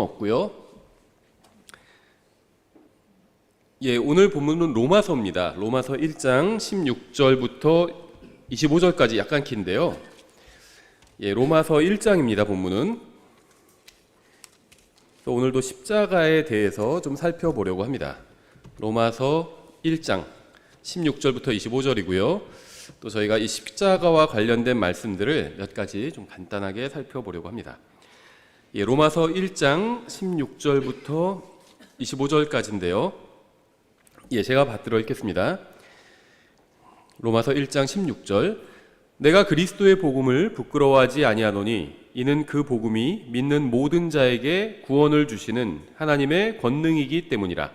없고요. 오늘 본문은 로마서입니다. 로마서 1장 16절부터 25절까지 약간 긴데요. 로마서 1장입니다. 본문은. 오늘도 십자가에 대해서 좀 살펴보려고 합니다. 로마서 1장 16절부터 25절이고요. 또 저희가 이 십자가와 관련된 말씀들을 몇 가지 좀 간단하게 살펴보려고 합니다. 로마서 1장 16절부터 25절까지인데요. 제가 받들어 읽겠습니다. 로마서 1장 16절. 내가 그리스도의 복음을 부끄러워하지 아니하노니 이는 그 복음이 믿는 모든 자에게 구원을 주시는 하나님의 권능이기 때문이라.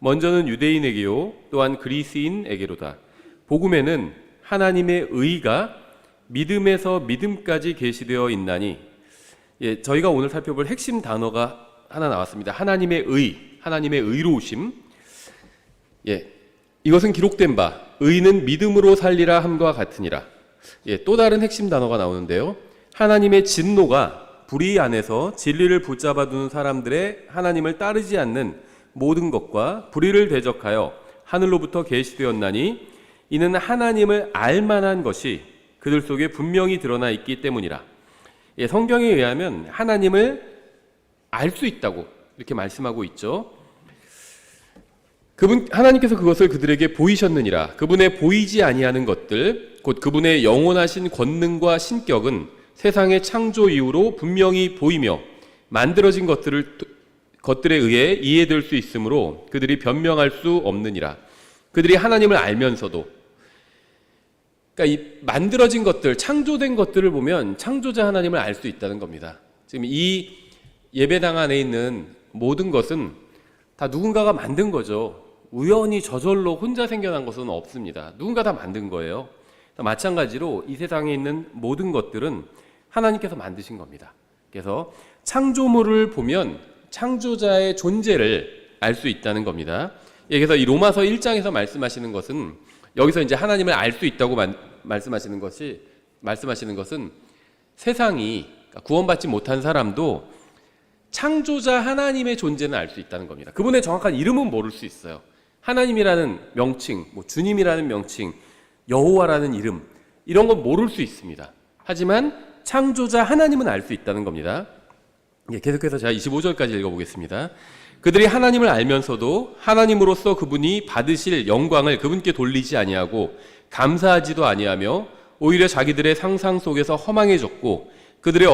먼저는 유대인에게요 또한 그리스인에게로다. 복음에는 하나님의 의가 믿음에서 믿음까지 계시되어 있나니. 저희가 오늘 살펴볼 핵심 단어가 하나 나왔습니다. 하나님의 의, 하나님의 의로우심. 이것은 기록된 바 의는 믿음으로 살리라 함과 같으니라. 또 다른 핵심 단어가 나오는데요. 하나님의 진노가 불의 안에서 진리를 붙잡아 두는 사람들의 하나님을 따르지 않는 모든 것과 불의를 대적하여 하늘로부터 계시되었나니 이는 하나님을 알 만한 것이 그들 속에 분명히 드러나 있기 때문이라. 성경에 의하면 하나님을 알 수 있다고 이렇게 말씀하고 있죠. 하나님께서 그것을 그들에게 보이셨느니라. 그분의 보이지 아니하는 것들, 곧 그분의 영원하신 권능과 신격은 세상의 창조 이후로 분명히 보이며 만들어진 것들에 의해 이해될 수 있으므로 그들이 변명할 수 없느니라. 그들이 하나님을 알면서도, 그러니까 이 만들어진 것들, 창조된 것들을 보면 창조자 하나님을 알 수 있다는 겁니다. 지금 이 예배당 안에 있는 모든 것은 다 누군가가 만든 거죠. 우연히 저절로 혼자 생겨난 것은 없습니다. 누군가 다 만든 거예요. 마찬가지로 이 세상에 있는 모든 것들은 하나님께서 만드신 겁니다. 그래서 창조물을 보면 창조자의 존재를 알 수 있다는 겁니다. 그래서 이 로마서 1장에서 말씀하시는 것은, 여기서 이제 하나님을 알 수 있다고 말씀하시는 것은 세상이, 구원받지 못한 사람도 창조자 하나님의 존재는 알 수 있다는 겁니다. 그분의 정확한 이름은 모를 수 있어요. 하나님이라는 명칭, 주님이라는 명칭, 여호와라는 이름, 이런 건 모를 수 있습니다. 하지만 창조자 하나님은 알 수 있다는 겁니다. 계속해서 제가 25절까지 읽어보겠습니다. 그들이 하나님을 알면서도 하나님으로서 그분이 받으실 영광을 그분께 돌리지 아니하고 감사하지도 아니하며 오히려 자기들의 상상 속에서 허망해졌고 그들의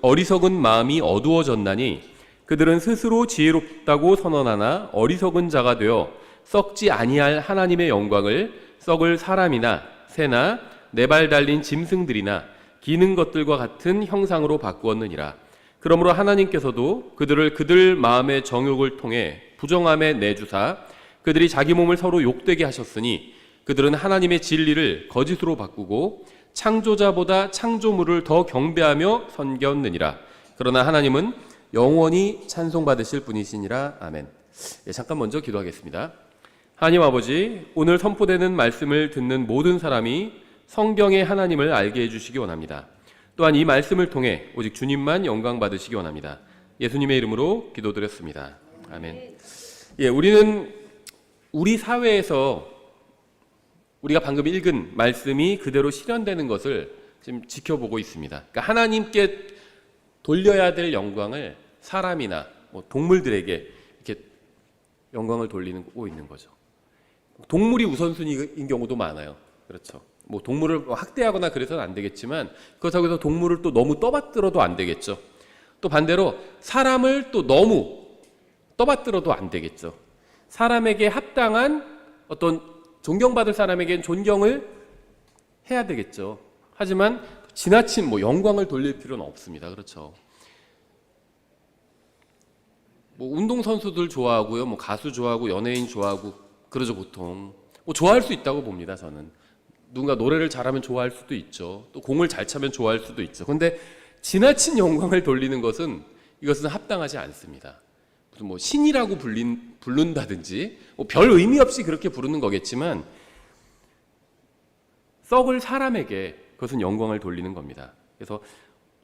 어리석은 마음이 어두워졌나니 그들은 스스로 지혜롭다고 선언하나 어리석은 자가 되어 썩지 아니할 하나님의 영광을 썩을 사람이나 새나 네 발 달린 짐승들이나 기는 것들과 같은 형상으로 바꾸었느니라. 그러므로 하나님께서도 그들을 그들 마음의 정욕을 통해 부정함에 내주사 그들이 자기 몸을 서로 욕되게 하셨으니 그들은 하나님의 진리를 거짓으로 바꾸고 창조자보다 창조물을 더 경배하며 섬겼느니라. 그러나 하나님은 영원히 찬송받으실 분이시니라. 아멘. 잠깐 먼저 기도하겠습니다. 하나님 아버지, 오늘 선포되는 말씀을 듣는 모든 사람이 성경의 하나님을 알게 해주시기 원합니다. 또한 이 말씀을 통해 오직 주님만 영광 받으시기 원합니다. 예수님의 이름으로 기도드렸습니다. 아멘. 우리는 우리 사회에서 우리가 방금 읽은 말씀이 그대로 실현되는 것을 지금 지켜보고 있습니다. 그러니까 하나님께 돌려야 될 영광을 사람이나 동물들에게 이렇게 영광을 돌리고 있는 거죠. 동물이 우선순위인 경우도 많아요. 그렇죠. 동물을 학대하거나 그래서는 안 되겠지만 그렇다고 해서 동물을 또 너무 떠받들어도 안 되겠죠. 또 반대로 사람을 또 너무 떠받들어도 안 되겠죠. 사람에게 합당한 어떤 존경받을 사람에겐 존경을 해야 되겠죠. 하지만 지나친 영광을 돌릴 필요는 없습니다. 그렇죠. 운동선수들 좋아하고요, 가수 좋아하고 연예인 좋아하고 그러죠. 보통 좋아할 수 있다고 봅니다. 저는 누군가 노래를 잘하면 좋아할 수도 있죠. 또 공을 잘 차면 좋아할 수도 있죠. 그런데 지나친 영광을 돌리는 이것은 합당하지 않습니다. 무슨 신이라고 부른다든지 별 의미 없이 그렇게 부르는 거겠지만 썩을 사람에게 그것은 영광을 돌리는 겁니다. 그래서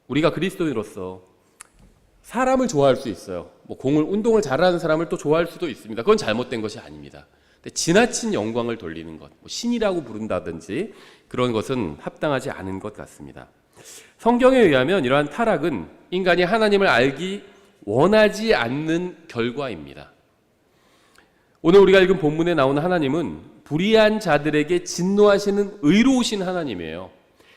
우리가 그리스도인으로서 사람을 좋아할 수 있어요. 뭐 운동을 잘하는 사람을 또 좋아할 수도 있습니다. 그건 잘못된 것이 아닙니다. 근데 지나친 영광을 돌리는 것, 뭐 신이라고 부른다든지 그런 것은 합당하지 않은 것 같습니다. 성경에 의하면 이러한 타락은 인간이 하나님을 알기 원하지 않는 결과입니다. 오늘 우리가 읽은 본문에 나오는 하나님은 불의한 자들에게 진노하시는 의로우신 하나님이에요.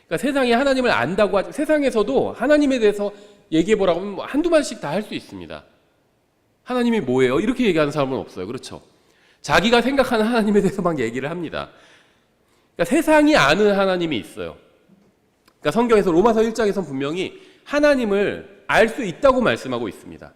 그러니까 세상이 하나님을 안다고 하지, 세상에서도 하나님에 대해서 얘기해보라고 하면 한두 마디씩 다 할 수 있습니다. 하나님이 뭐예요? 이렇게 얘기하는 사람은 없어요. 그렇죠? 자기가 생각하는 하나님에 대해서 막 얘기를 합니다. 그러니까 세상이 아는 하나님이 있어요. 그러니까 성경에서 로마서 1장에서 분명히 하나님을 알 수 있다고 말씀하고 있습니다.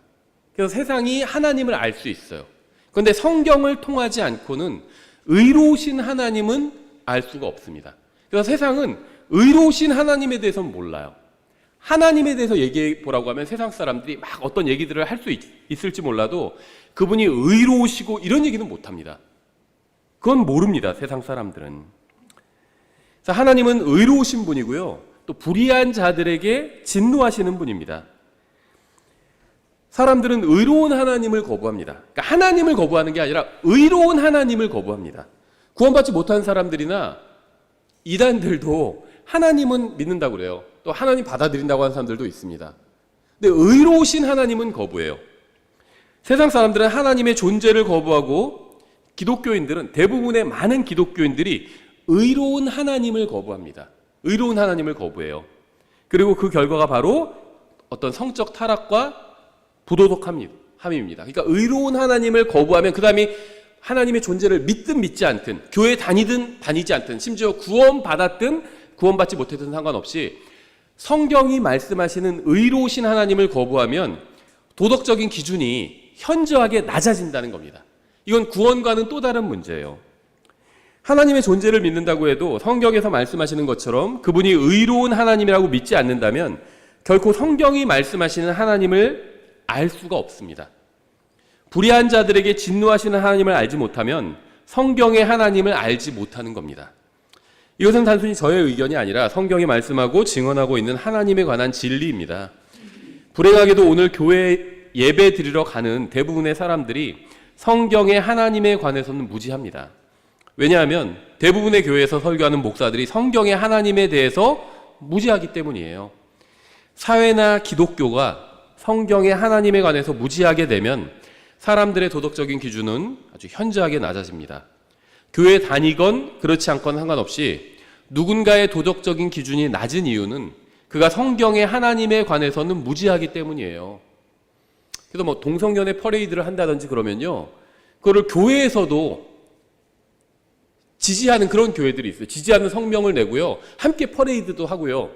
그래서 세상이 하나님을 알 수 있어요. 그런데 성경을 통하지 않고는 의로우신 하나님은 알 수가 없습니다. 그래서 세상은 의로우신 하나님에 대해서는 몰라요. 하나님에 대해서 얘기해 보라고 하면 세상 사람들이 막 어떤 얘기들을 할 수 있을지 몰라도 그분이 의로우시고 이런 얘기는 못합니다. 그건 모릅니다. 세상 사람들은. 그래서 하나님은 의로우신 분이고요. 또 불의한 자들에게 진노하시는 분입니다. 사람들은 의로운 하나님을 거부합니다. 그러니까 하나님을 거부하는 게 아니라 의로운 하나님을 거부합니다. 구원받지 못한 사람들이나 이단들도 하나님은 믿는다고 그래요. 또 하나님 받아들인다고 하는 사람들도 있습니다. 근데 의로우신 하나님은 거부해요. 세상 사람들은 하나님의 존재를 거부하고 기독교인들은, 대부분의 많은 기독교인들이 의로운 하나님을 거부합니다. 의로운 하나님을 거부해요. 그리고 그 결과가 바로 어떤 성적 타락과 부도덕함입니다. 그러니까 의로운 하나님을 거부하면 그 다음에 하나님의 존재를 믿든 믿지 않든, 교회 다니든 다니지 않든, 심지어 구원받았든 구원받지 못했든 상관없이 성경이 말씀하시는 의로우신 하나님을 거부하면 도덕적인 기준이 현저하게 낮아진다는 겁니다. 이건 구원과는 또 다른 문제예요. 하나님의 존재를 믿는다고 해도 성경에서 말씀하시는 것처럼 그분이 의로운 하나님이라고 믿지 않는다면 결코 성경이 말씀하시는 하나님을 알 수가 없습니다. 불의한 자들에게 진노하시는 하나님을 알지 못하면 성경의 하나님을 알지 못하는 겁니다. 이것은 단순히 저의 의견이 아니라 성경이 말씀하고 증언하고 있는 하나님에 관한 진리입니다. 불행하게도 오늘 교회 예배 드리러 가는 대부분의 사람들이 성경의 하나님에 관해서는 무지합니다. 왜냐하면 대부분의 교회에서 설교하는 목사들이 성경의 하나님에 대해서 무지하기 때문이에요. 사회나 기독교가 성경의 하나님에 관해서 무지하게 되면 사람들의 도덕적인 기준은 아주 현저하게 낮아집니다. 교회 다니건 그렇지 않건 상관없이 누군가의 도덕적인 기준이 낮은 이유는 그가 성경의 하나님에 관해서는 무지하기 때문이에요. 그래서 뭐 동성연애 퍼레이드를 한다든지 그러면요, 그거를 교회에서도 지지하는 그런 교회들이 있어요. 지지하는 성명을 내고요, 함께 퍼레이드도 하고요,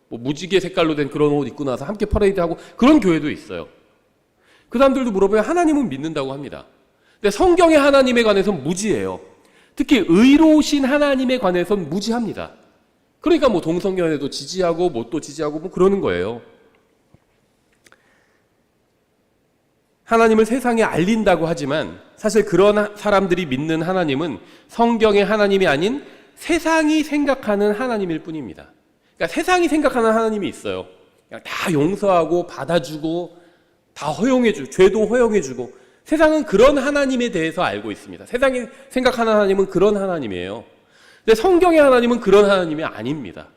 뭐 무지개 색깔로 된 그런 옷 입고 나서 함께 퍼레이드하고 그런 교회도 있어요. 그 사람들도 물어보면 하나님은 믿는다고 합니다. 근데 성경의 하나님에 관해서는 무지해요. 특히 의로우신 하나님에 관해서는 무지합니다. 그러니까 뭐 동성연애도 지지하고 뭐 또 지지하고 뭐 그러는 거예요. 하나님을 세상에 알린다고 하지만 사실 그런 사람들이 믿는 하나님은 성경의 하나님이 아닌 세상이 생각하는 하나님일 뿐입니다. 그러니까 세상이 생각하는 하나님이 있어요. 그냥 다 용서하고 받아주고 다 허용해주고 죄도 허용해주고, 세상은 그런 하나님에 대해서 알고 있습니다. 세상이 생각하는 하나님은 그런 하나님이에요. 근데 성경의 하나님은 그런 하나님이 아닙니다.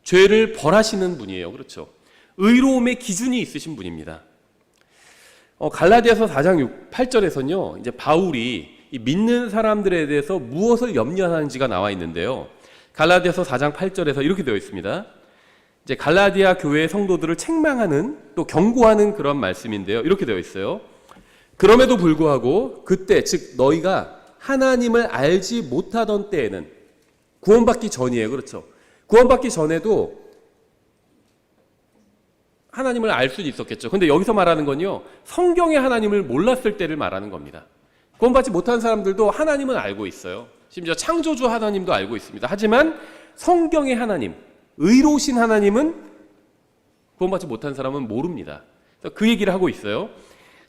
죄를 벌하시는 분이에요. 그렇죠? 의로움의 기준이 있으신 분입니다. 갈라디아서 4장 8절에서는요, 이제 바울이 이 믿는 사람들에 대해서 무엇을 염려하는지가 나와 있는데요. 갈라디아서 4장 8절에서 이렇게 되어 있습니다. 이제 갈라디아 교회의 성도들을 책망하는, 또 경고하는 그런 말씀인데요. 이렇게 되어 있어요. 그럼에도 불구하고 그때, 즉 너희가 하나님을 알지 못하던 때에는, 구원받기 전이에요. 그렇죠? 구원받기 전에도 하나님을 알 수는 있었겠죠. 근데 여기서 말하는 건요, 성경의 하나님을 몰랐을 때를 말하는 겁니다. 구원받지 못한 사람들도 하나님은 알고 있어요. 심지어 창조주 하나님도 알고 있습니다. 하지만 성경의 하나님, 의로우신 하나님은 구원받지 못한 사람은 모릅니다. 그 얘기를 하고 있어요.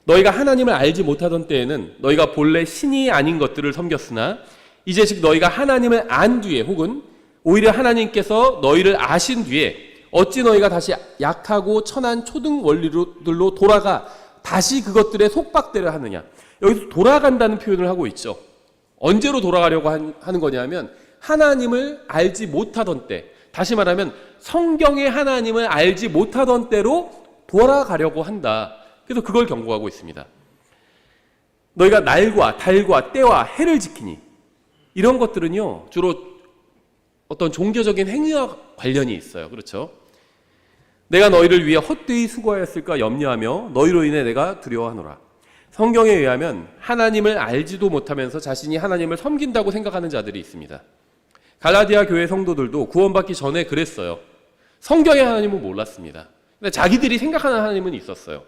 너희가 하나님을 알지 못하던 때에는 너희가 본래 신이 아닌 것들을 섬겼으나 이제 즉 너희가 하나님을 안 뒤에, 혹은 오히려 하나님께서 너희를 아신 뒤에 어찌 너희가 다시 약하고 천한 초등 원리들로 돌아가 다시 그것들에 속박되려 하느냐. 여기서 돌아간다는 표현을 하고 있죠. 언제로 돌아가려고 하는 거냐면 하나님을 알지 못하던 때, 다시 말하면 성경의 하나님을 알지 못하던 때로 돌아가려고 한다. 그래서 그걸 경고하고 있습니다. 너희가 날과 달과 때와 해를 지키니, 이런 것들은요 주로 어떤 종교적인 행위와 관련이 있어요. 그렇죠? 내가 너희를 위해 헛되이 수고하였을까 염려하며 너희로 인해 내가 두려워하노라. 성경에 의하면 하나님을 알지도 못하면서 자신이 하나님을 섬긴다고 생각하는 자들이 있습니다. 갈라디아 교회 성도들도 구원받기 전에 그랬어요. 성경의 하나님은 몰랐습니다. 근데 자기들이 생각하는 하나님은 있었어요.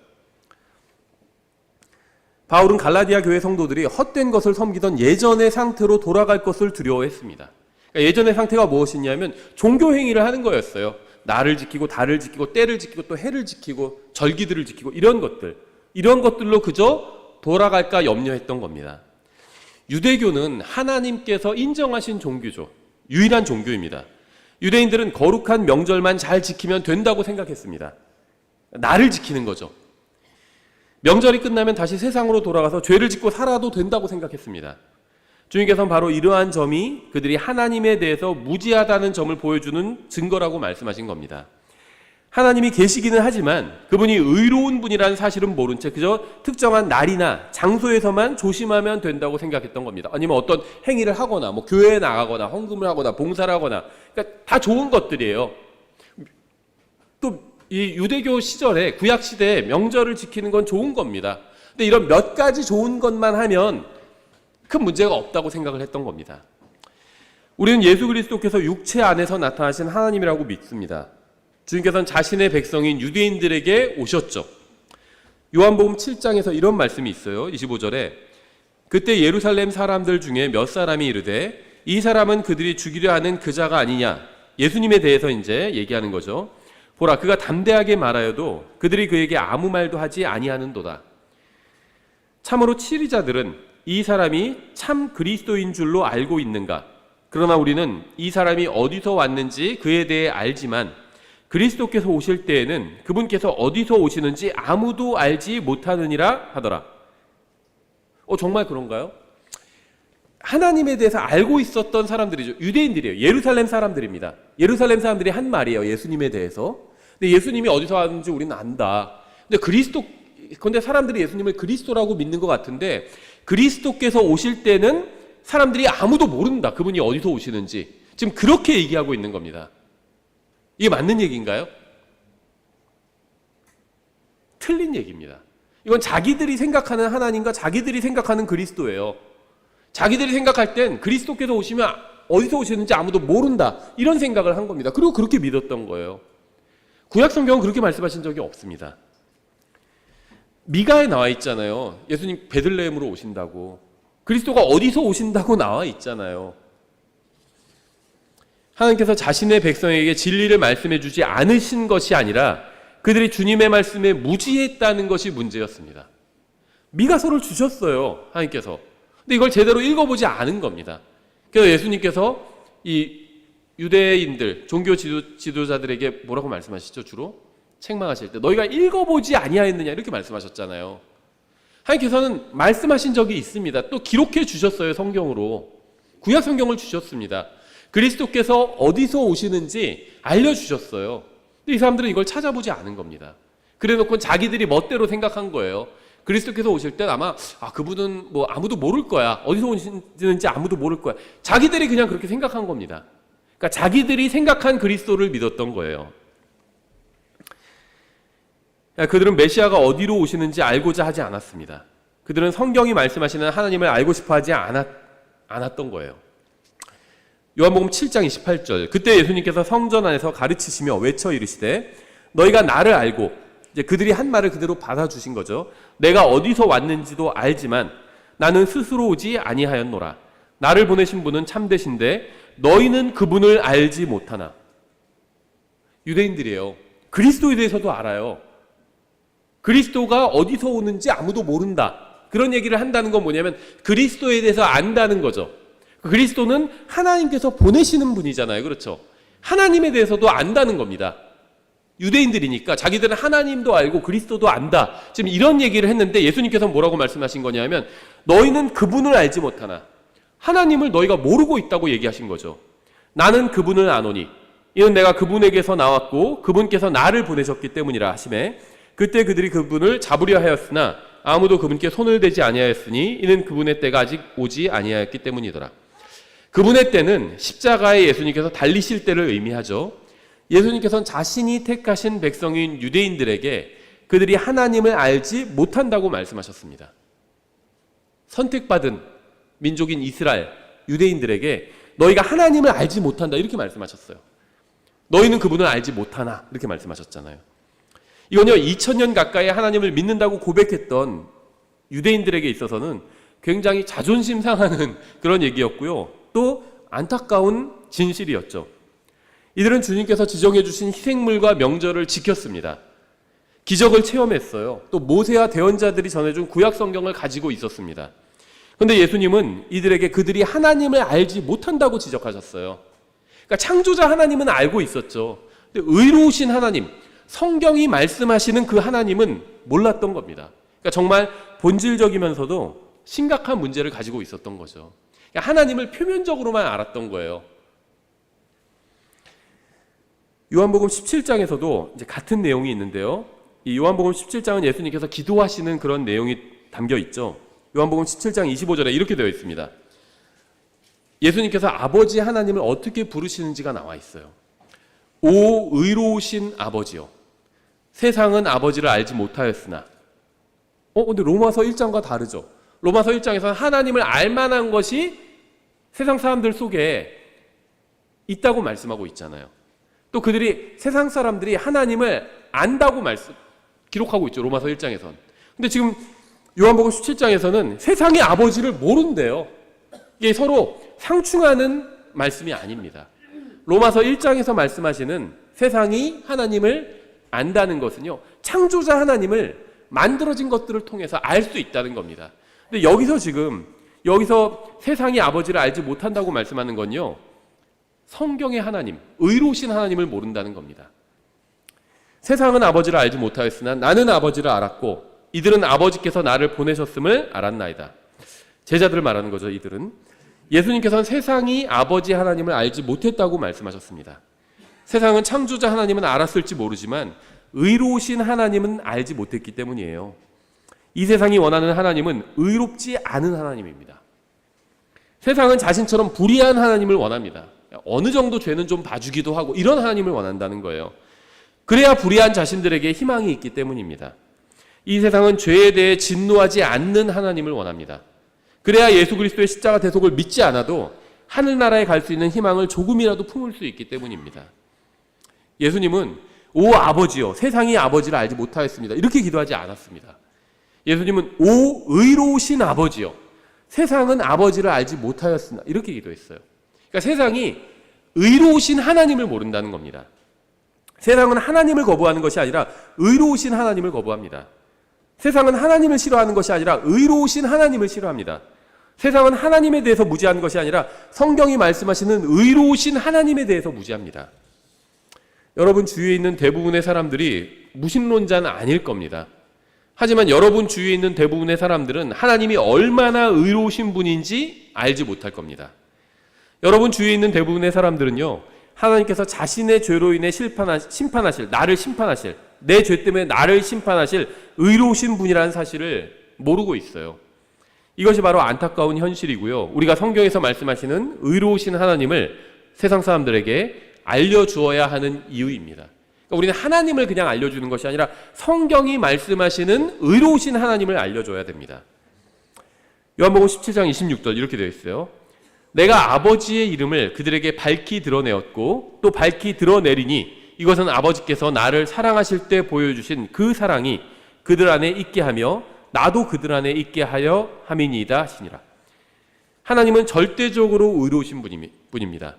바울은 갈라디아 교회 성도들이 헛된 것을 섬기던 예전의 상태로 돌아갈 것을 두려워했습니다. 그러니까 예전의 상태가 무엇이냐면 종교 행위를 하는 거였어요. 날을 지키고 달을 지키고 때를 지키고 또 해를 지키고 절기들을 지키고 이런 것들로 그저 돌아갈까 염려했던 겁니다. 유대교는 하나님께서 인정하신 종교죠. 유일한 종교입니다. 유대인들은 거룩한 명절만 잘 지키면 된다고 생각했습니다. 날을 지키는 거죠. 명절이 끝나면 다시 세상으로 돌아가서 죄를 짓고 살아도 된다고 생각했습니다. 주님께서는 바로 이러한 점이 그들이 하나님에 대해서 무지하다는 점을 보여주는 증거라고 말씀하신 겁니다. 하나님이 계시기는 하지만 그분이 의로운 분이라는 사실은 모른 채 그저 특정한 날이나 장소에서만 조심하면 된다고 생각했던 겁니다. 아니면 어떤 행위를 하거나 뭐 교회에 나가거나 헌금을 하거나 봉사를 하거나, 그러니까 다 좋은 것들이에요. 또 이 유대교 시절에, 구약 시대에 명절을 지키는 건 좋은 겁니다. 근데 이런 몇 가지 좋은 것만 하면 큰 문제가 없다고 생각을 했던 겁니다. 우리는 예수 그리스도께서 육체 안에서 나타나신 하나님이라고 믿습니다. 주님께서는 자신의 백성인 유대인들에게 오셨죠. 요한복음 7장에서 이런 말씀이 있어요. 25절에 그때 예루살렘 사람들 중에 몇 사람이 이르되 이 사람은 그들이 죽이려 하는 그 자가 아니냐. 예수님에 대해서 이제 얘기하는 거죠. 보라, 그가 담대하게 말하여도 그들이 그에게 아무 말도 하지 아니하는도다. 참으로 치리자들은 이 사람이 참 그리스도인 줄로 알고 있는가. 그러나 우리는 이 사람이 어디서 왔는지 그에 대해 알지만 그리스도께서 오실 때에는 그분께서 어디서 오시는지 아무도 알지 못하느니라 하더라. 정말 그런가요? 하나님에 대해서 알고 있었던 사람들이죠. 유대인들이에요. 예루살렘 사람들입니다. 예루살렘 사람들이 한 말이에요. 예수님에 대해서. 근데 예수님이 어디서 왔는지 우리는 안다. 근데 사람들이 예수님을 그리스도라고 믿는 것 같은데 그리스도께서 오실 때는 사람들이 아무도 모른다. 그분이 어디서 오시는지. 지금 그렇게 얘기하고 있는 겁니다. 이게 맞는 얘기인가요? 틀린 얘기입니다. 이건 자기들이 생각하는 하나님과 자기들이 생각하는 그리스도예요. 자기들이 생각할 땐 그리스도께서 오시면 어디서 오시는지 아무도 모른다. 이런 생각을 한 겁니다. 그리고 그렇게 믿었던 거예요. 구약 성경은 그렇게 말씀하신 적이 없습니다. 미가에 나와 있잖아요. 예수님 베들레헴으로 오신다고. 그리스도가 어디서 오신다고 나와 있잖아요. 하나님께서 자신의 백성에게 진리를 말씀해 주지 않으신 것이 아니라 그들이 주님의 말씀에 무지했다는 것이 문제였습니다. 미가서를 주셨어요, 하나님께서. 근데 이걸 제대로 읽어보지 않은 겁니다. 그래서 예수님께서 이 유대인들, 종교 지도자들에게 뭐라고 말씀하시죠? 주로 책망하실 때 너희가 읽어보지 아니하였느냐 이렇게 말씀하셨잖아요. 하나님께서는 말씀하신 적이 있습니다. 또 기록해 주셨어요, 성경으로. 구약 성경을 주셨습니다. 그리스도께서 어디서 오시는지 알려주셨어요. 근데 이 사람들은 이걸 찾아보지 않은 겁니다. 그래놓고 자기들이 멋대로 생각한 거예요. 그리스도께서 오실 땐 아마 그분은 뭐 아무도 모를 거야. 어디서 오시는지 아무도 모를 거야. 자기들이 그냥 그렇게 생각한 겁니다. 그러니까 자기들이 생각한 그리스도를 믿었던 거예요. 그들은 메시아가 어디로 오시는지 알고자 하지 않았습니다. 그들은 성경이 말씀하시는 하나님을 알고 싶어 하지 않았던 거예요. 요한복음 7장 28절. 그때 예수님께서 성전 안에서 가르치시며 외쳐 이르시되 너희가 나를 알고, 이제 그들이 한 말을 그대로 받아주신 거죠. 내가 어디서 왔는지도 알지만 나는 스스로 오지 아니하였노라. 나를 보내신 분은 참되신데 너희는 그분을 알지 못하나. 유대인들이에요. 그리스도에 대해서도 알아요. 그리스도가 어디서 오는지 아무도 모른다. 그런 얘기를 한다는 건 뭐냐면 그리스도에 대해서 안다는 거죠. 그리스도는 하나님께서 보내시는 분이잖아요. 그렇죠? 하나님에 대해서도 안다는 겁니다. 유대인들이니까 자기들은 하나님도 알고 그리스도도 안다. 지금 이런 얘기를 했는데 예수님께서 뭐라고 말씀하신 거냐면 너희는 그분을 알지 못하나 하나님을 너희가 모르고 있다고 얘기하신 거죠. 나는 그분을 아노니 이는 내가 그분에게서 나왔고 그분께서 나를 보내셨기 때문이라 하시매 그때 그들이 그분을 잡으려 하였으나 아무도 그분께 손을 대지 아니하였으니 이는 그분의 때가 아직 오지 아니하였기 때문이더라. 그분의 때는 십자가에 예수님께서 달리실 때를 의미하죠. 예수님께서는 자신이 택하신 백성인 유대인들에게 그들이 하나님을 알지 못한다고 말씀하셨습니다. 선택받은 민족인 이스라엘 유대인들에게 너희가 하나님을 알지 못한다 이렇게 말씀하셨어요. 너희는 그분을 알지 못하나 이렇게 말씀하셨잖아요. 이건요 2000년 가까이 하나님을 믿는다고 고백했던 유대인들에게 있어서는 굉장히 자존심 상하는 그런 얘기였고요. 또 안타까운 진실이었죠. 이들은 주님께서 지정해 주신 희생물과 명절을 지켰습니다. 기적을 체험했어요. 또 모세와 대언자들이 전해준 구약 성경을 가지고 있었습니다. 그런데 예수님은 이들에게 그들이 하나님을 알지 못한다고 지적하셨어요. 그러니까 창조자 하나님은 알고 있었죠. 근데 의로우신 하나님, 성경이 말씀하시는 그 하나님은 몰랐던 겁니다. 그러니까 정말 본질적이면서도 심각한 문제를 가지고 있었던 거죠. 그러니까 하나님을 표면적으로만 알았던 거예요. 요한복음 17장에서도 이제 같은 내용이 있는데요. 이 요한복음 17장은 예수님께서 기도하시는 그런 내용이 담겨 있죠. 요한복음 17장 25절에 이렇게 되어 있습니다. 예수님께서 아버지 하나님을 어떻게 부르시는지가 나와 있어요. 오 의로우신 아버지요. 세상은 아버지를 알지 못하였으나. 근데 로마서 1장과 다르죠. 로마서 1장에서는 하나님을 알만한 것이 세상 사람들 속에 있다고 말씀하고 있잖아요. 또 그들이 세상 사람들이 하나님을 안다고 기록하고 있죠. 로마서 1장에서는. 근데 지금 요한복음 17장에서는 세상의 아버지를 모른대요. 이게 서로 상충하는 말씀이 아닙니다. 로마서 1장에서 말씀하시는 세상이 하나님을 안다는 것은요. 창조자 하나님을 만들어진 것들을 통해서 알 수 있다는 겁니다. 근데 여기서 세상이 아버지를 알지 못한다고 말씀하는 건요. 성경의 하나님, 의로우신 하나님을 모른다는 겁니다. 세상은 아버지를 알지 못하였으나 나는 아버지를 알았고 이들은 아버지께서 나를 보내셨음을 알았나이다. 제자들을 말하는 거죠. 이들은. 예수님께서는 세상이 아버지 하나님을 알지 못했다고 말씀하셨습니다. 세상은 창조자 하나님은 알았을지 모르지만 의로우신 하나님은 알지 못했기 때문이에요. 이 세상이 원하는 하나님은 의롭지 않은 하나님입니다. 세상은 자신처럼 불의한 하나님을 원합니다. 어느 정도 죄는 좀 봐주기도 하고 이런 하나님을 원한다는 거예요. 그래야 불의한 자신들에게 희망이 있기 때문입니다. 이 세상은 죄에 대해 진노하지 않는 하나님을 원합니다. 그래야 예수 그리스도의 십자가 대속을 믿지 않아도 하늘나라에 갈 수 있는 희망을 조금이라도 품을 수 있기 때문입니다. 예수님은 오 아버지요 세상이 아버지를 알지 못하였습니다. 이렇게 기도하지 않았습니다. 예수님은 오 의로우신 아버지요 세상은 아버지를 알지 못하였으나 이렇게 기도했어요. 그러니까 세상이 의로우신 하나님을 모른다는 겁니다. 세상은 하나님을 거부하는 것이 아니라 의로우신 하나님을 거부합니다. 세상은 하나님을 싫어하는 것이 아니라 의로우신 하나님을 싫어합니다. 세상은 하나님에 대해서 무지하는 것이 아니라 성경이 말씀하시는 의로우신 하나님에 대해서 무지합니다. 여러분 주위에 있는 대부분의 사람들이 무신론자는 아닐 겁니다. 하지만 여러분 주위에 있는 대부분의 사람들은 하나님이 얼마나 의로우신 분인지 알지 못할 겁니다. 여러분 주위에 있는 대부분의 사람들은요, 하나님께서 자신의 죄로 인해 나를 심판하실, 내 죄 때문에 나를 심판하실 의로우신 분이라는 사실을 모르고 있어요. 이것이 바로 안타까운 현실이고요. 우리가 성경에서 말씀하시는 의로우신 하나님을 세상 사람들에게 알려주어야 하는 이유입니다. 그러니까 우리는 하나님을 그냥 알려주는 것이 아니라 성경이 말씀하시는 의로우신 하나님을 알려줘야 됩니다. 요한복음 17장 26절 이렇게 되어 있어요. 내가 아버지의 이름을 그들에게 밝히 드러내었고 또 밝히 드러내리니 이것은 아버지께서 나를 사랑하실 때 보여주신 그 사랑이 그들 안에 있게 하며 나도 그들 안에 있게 하여 함이니이다 하시니라. 하나님은 절대적으로 의로우신 분입니다.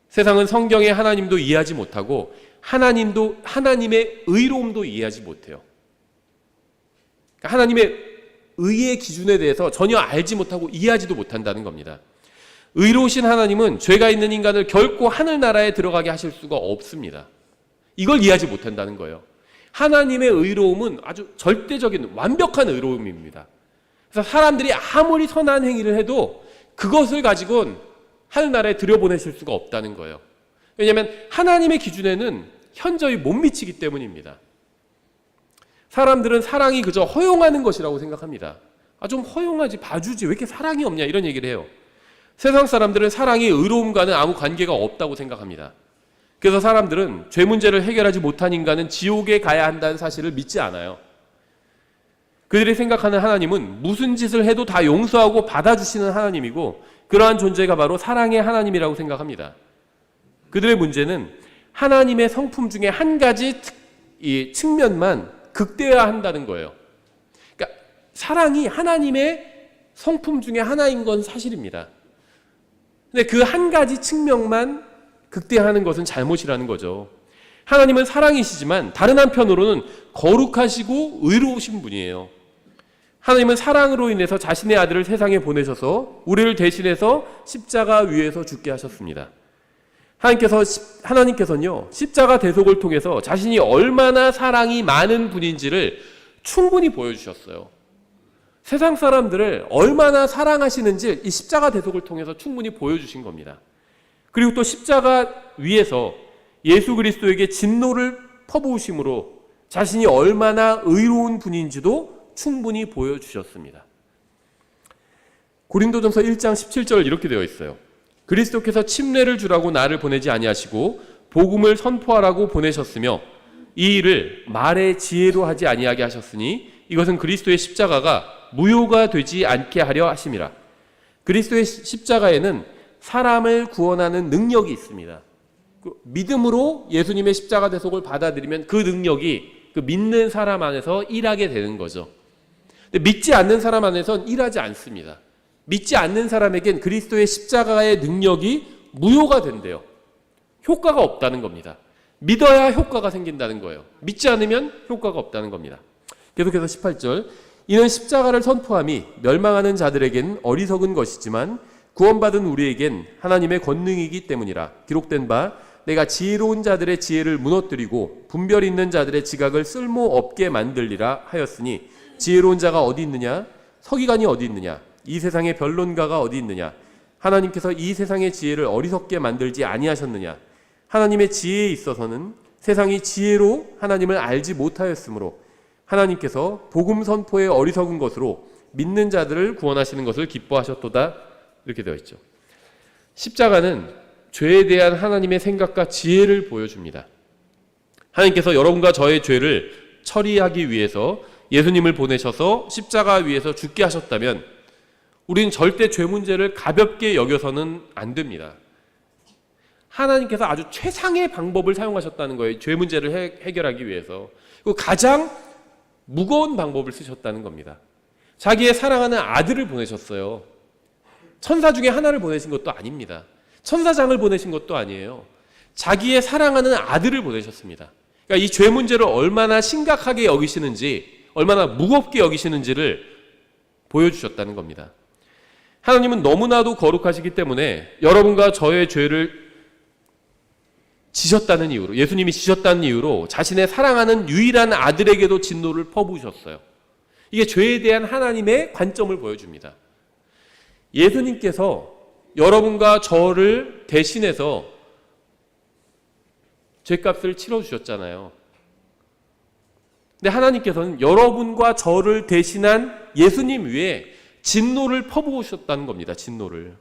세상은 성경의 하나님도 이해하지 못하고 하나님의 의로움도 이해하지 못해요. 하나님의 의의 기준에 대해서 전혀 알지 못하고 이해하지도 못한다는 겁니다. 의로우신 하나님은 죄가 있는 인간을 결코 하늘나라에 들어가게 하실 수가 없습니다. 이걸 이해하지 못한다는 거예요. 하나님의 의로움은 아주 절대적인 완벽한 의로움입니다. 그래서 사람들이 아무리 선한 행위를 해도 그것을 가지고는 하늘나라에 들여보내실 수가 없다는 거예요. 왜냐하면 하나님의 기준에는 현저히 못 미치기 때문입니다. 사람들은 사랑이 그저 허용하는 것이라고 생각합니다. 좀 허용하지, 봐주지, 왜 이렇게 사랑이 없냐 이런 얘기를 해요. 세상 사람들은 사랑이 의로움과는 아무 관계가 없다고 생각합니다. 그래서 사람들은 죄 문제를 해결하지 못한 인간은 지옥에 가야 한다는 사실을 믿지 않아요. 그들이 생각하는 하나님은 무슨 짓을 해도 다 용서하고 받아주시는 하나님이고, 그러한 존재가 바로 사랑의 하나님이라고 생각합니다. 그들의 문제는 하나님의 성품 중에 한 가지 이 측면만 극대화한다는 거예요. 그러니까 사랑이 하나님의 성품 중에 하나인 건 사실입니다. 근데 그 한 가지 측면만 극대화하는 것은 잘못이라는 거죠. 하나님은 사랑이시지만 다른 한편으로는 거룩하시고 의로우신 분이에요. 하나님은 사랑으로 인해서 자신의 아들을 세상에 보내셔서 우리를 대신해서 십자가 위에서 죽게 하셨습니다. 하나님께서는요, 십자가 대속을 통해서 자신이 얼마나 사랑이 많은 분인지를 충분히 보여주셨어요. 세상 사람들을 얼마나 사랑하시는지 이 십자가 대속을 통해서 충분히 보여주신 겁니다. 그리고 또 십자가 위에서 예수 그리스도에게 진노를 퍼부으심으로 자신이 얼마나 의로운 분인지도 충분히 보여주셨습니다. 고린도전서 1장 17절 이렇게 되어 있어요. 그리스도께서 침례를 주라고 나를 보내지 아니하시고 복음을 선포하라고 보내셨으며 이 일을 말의 지혜로 하지 아니하게 하셨으니 이것은 그리스도의 십자가가 무효가 되지 않게 하려 하심이라. 그리스도의 십자가에는 사람을 구원하는 능력이 있습니다. 믿음으로 예수님의 십자가 대속을 받아들이면 그 능력이 그 믿는 사람 안에서 일하게 되는 거죠. 근데 믿지 않는 사람 안에서는 일하지 않습니다. 믿지 않는 사람에겐 그리스도의 십자가의 능력이 무효가 된대요. 효과가 없다는 겁니다. 믿어야 효과가 생긴다는 거예요. 믿지 않으면 효과가 없다는 겁니다. 계속해서 18절, 이는 십자가를 선포함이 멸망하는 자들에겐 어리석은 것이지만 구원받은 우리에겐 하나님의 권능이기 때문이라. 기록된 바 내가 지혜로운 자들의 지혜를 무너뜨리고 분별 있는 자들의 지각을 쓸모없게 만들리라 하였으니 지혜로운 자가 어디 있느냐? 서기관이 어디 있느냐? 이 세상의 변론가가 어디 있느냐? 하나님께서 이 세상의 지혜를 어리석게 만들지 아니하셨느냐? 하나님의 지혜에 있어서는 세상이 지혜로 하나님을 알지 못하였으므로 하나님께서 복음 선포의 어리석은 것으로 믿는 자들을 구원하시는 것을 기뻐하셨도다. 이렇게 되어 있죠. 십자가는 죄에 대한 하나님의 생각과 지혜를 보여줍니다. 하나님께서 여러분과 저의 죄를 처리하기 위해서 예수님을 보내셔서 십자가 위에서 죽게 하셨다면 우리는 절대 죄 문제를 가볍게 여겨서는 안 됩니다. 하나님께서 아주 최상의 방법을 사용하셨다는 거예요. 죄 문제를 해결하기 위해서. 그리고 가장 무거운 방법을 쓰셨다는 겁니다. 자기의 사랑하는 아들을 보내셨어요. 천사 중에 하나를 보내신 것도 아닙니다. 천사장을 보내신 것도 아니에요. 자기의 사랑하는 아들을 보내셨습니다. 그러니까 이 죄 문제를 얼마나 심각하게 여기시는지, 얼마나 무겁게 여기시는지를 보여주셨다는 겁니다. 하나님은 너무나도 거룩하시기 때문에 여러분과 저의 죄를 지셨다는 이유로, 예수님이 지셨다는 이유로 자신의 사랑하는 유일한 아들에게도 진노를 퍼부으셨어요. 이게 죄에 대한 하나님의 관점을 보여줍니다. 예수님께서 여러분과 저를 대신해서 죄값을 치러주셨잖아요. 근데 하나님께서는 여러분과 저를 대신한 예수님 위에 진노를 퍼부으셨다는 겁니다. 진노를.